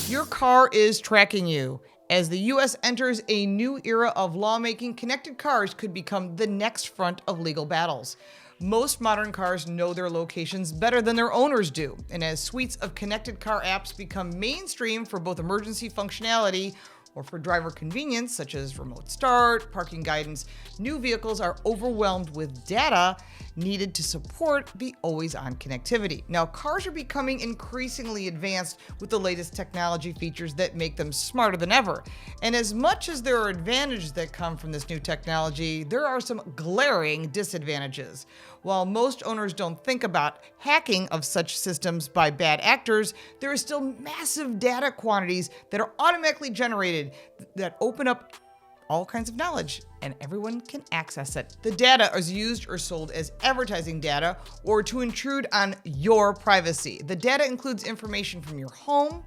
Your car is tracking you. As the U.S. enters a new era of lawmaking, connected cars could become the next front of legal battles. Most modern cars know their locations better than their owners do, and as suites of connected car apps become mainstream for both emergency functionality or for driver convenience, such as remote start, parking guidance, new vehicles are overwhelmed with data needed to support the always-on connectivity. Now, cars are becoming increasingly advanced with the latest technology features that make them smarter than ever. And as much as there are advantages that come from this new technology, there are some glaring disadvantages. While most owners don't think about hacking of such systems by bad actors, there are still massive data quantities that are automatically generated that open up all kinds of knowledge, and everyone can access it. The data is used or sold as advertising data or to intrude on your privacy. The data includes information from your home,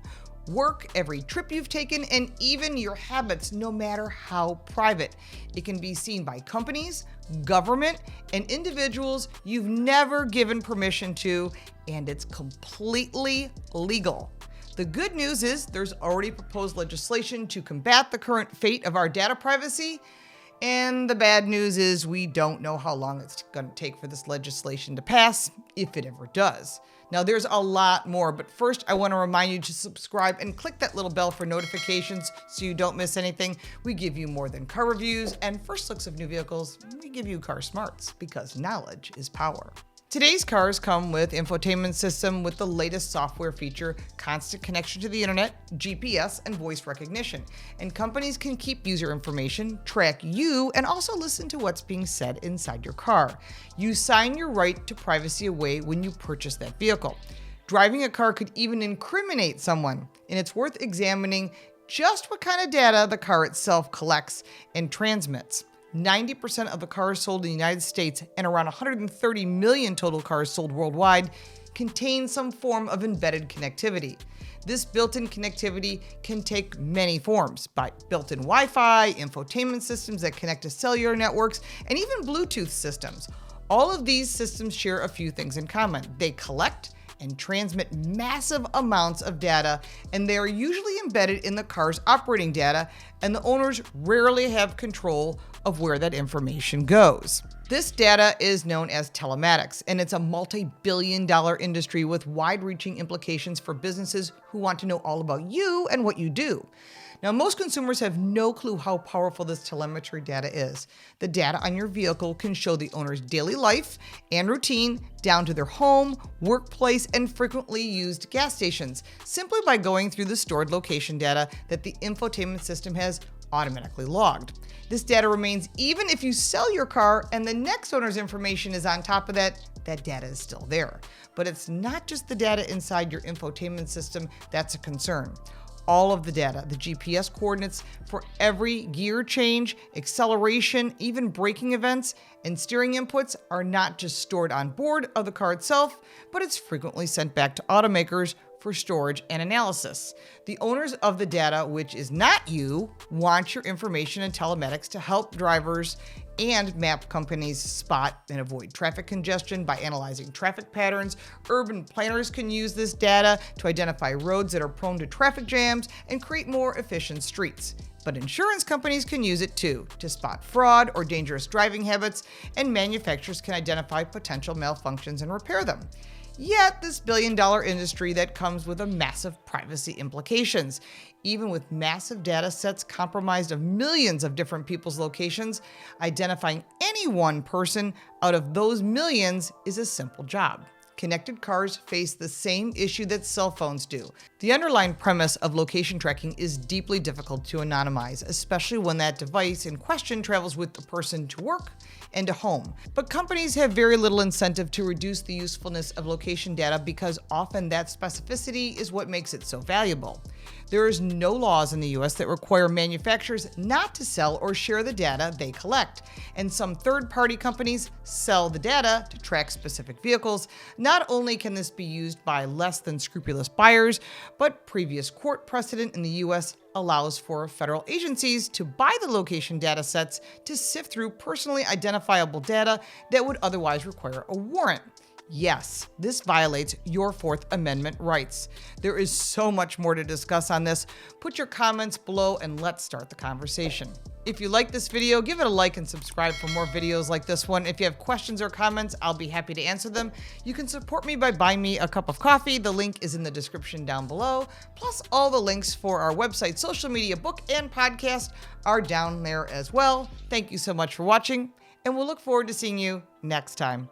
work, every trip you've taken, and even your habits, no matter how private. It can be seen by companies, government, and individuals you've never given permission to, and it's completely legal. The good news is there's already proposed legislation to combat the current fate of our data privacy. And the bad news is we don't know how long it's going to take for this legislation to pass, if it ever does. Now, there's a lot more, but first I want to remind you to subscribe and click that little bell for notifications so you don't miss anything. We give you more than car reviews and first looks of new vehicles. We give you car smarts because knowledge is power. Today's cars come with infotainment system with the latest software feature, constant connection to the internet, GPS, and voice recognition. And companies can keep user information, track you, and also listen to what's being said inside your car. You sign your right to privacy away when you purchase that vehicle. Driving a car could even incriminate someone, and it's worth examining just what kind of data the car itself collects and transmits. 90% of the cars sold in the United States and around 130 million total cars sold worldwide contain some form of embedded connectivity. This built-in connectivity can take many forms, by built-in Wi-Fi, infotainment systems that connect to cellular networks, and even Bluetooth systems. All of these systems share a few things in common. They collect and transmit massive amounts of data, and they are usually embedded in the car's operating data, and the owners rarely have control of where that information goes. This data is known as telematics, and it's a multi-billion-dollar industry with wide-reaching implications for businesses who want to know all about you and what you do. Now, most consumers have no clue how powerful this telemetry data is. The data on your vehicle can show the owner's daily life and routine down to their home, workplace, and frequently used gas stations, simply by going through the stored location data that the infotainment system has automatically logged. This data remains even if you sell your car and the next owner's information is on top of that data is still there. But it's not just the data inside your infotainment system that's a concern. All of the data, the GPS coordinates for every gear change, acceleration, even braking events, and steering inputs are not just stored on board of the car itself, but it's frequently sent back to automakers for storage and analysis. The owners of the data, which is not you, want your information and telematics to help drivers and map companies spot and avoid traffic congestion by analyzing traffic patterns. Urban planners can use this data to identify roads that are prone to traffic jams and create more efficient streets. But insurance companies can use it too, to spot fraud or dangerous driving habits, and manufacturers can identify potential malfunctions and repair them. Yet, this billion-dollar industry that comes with a massive privacy implications. Even with massive data sets comprised of millions of different people's locations, identifying any one person out of those millions is a simple job. Connected cars face the same issue that cell phones do. The underlying premise of location tracking is deeply difficult to anonymize, especially when that device in question travels with the person to work and to home. But companies have very little incentive to reduce the usefulness of location data because often that specificity is what makes it so valuable. There is no laws in the US that require manufacturers not to sell or share the data they collect, and some third-party companies sell the data to track specific vehicles. Not only can this be used by less than scrupulous buyers, but previous court precedent in the US allows for federal agencies to buy the location data sets to sift through personally identifiable data that would otherwise require a warrant. Yes, this violates your Fourth Amendment rights. There is so much more to discuss on this. Put your comments below and let's start the conversation. If you like this video, give it a like and subscribe for more videos like this one. If you have questions or comments, I'll be happy to answer them. You can support me by buying me a cup of coffee. The link is in the description down below. Plus, all the links for our website, social media, book, and podcast are down there as well. Thank you so much for watching, and we'll look forward to seeing you next time.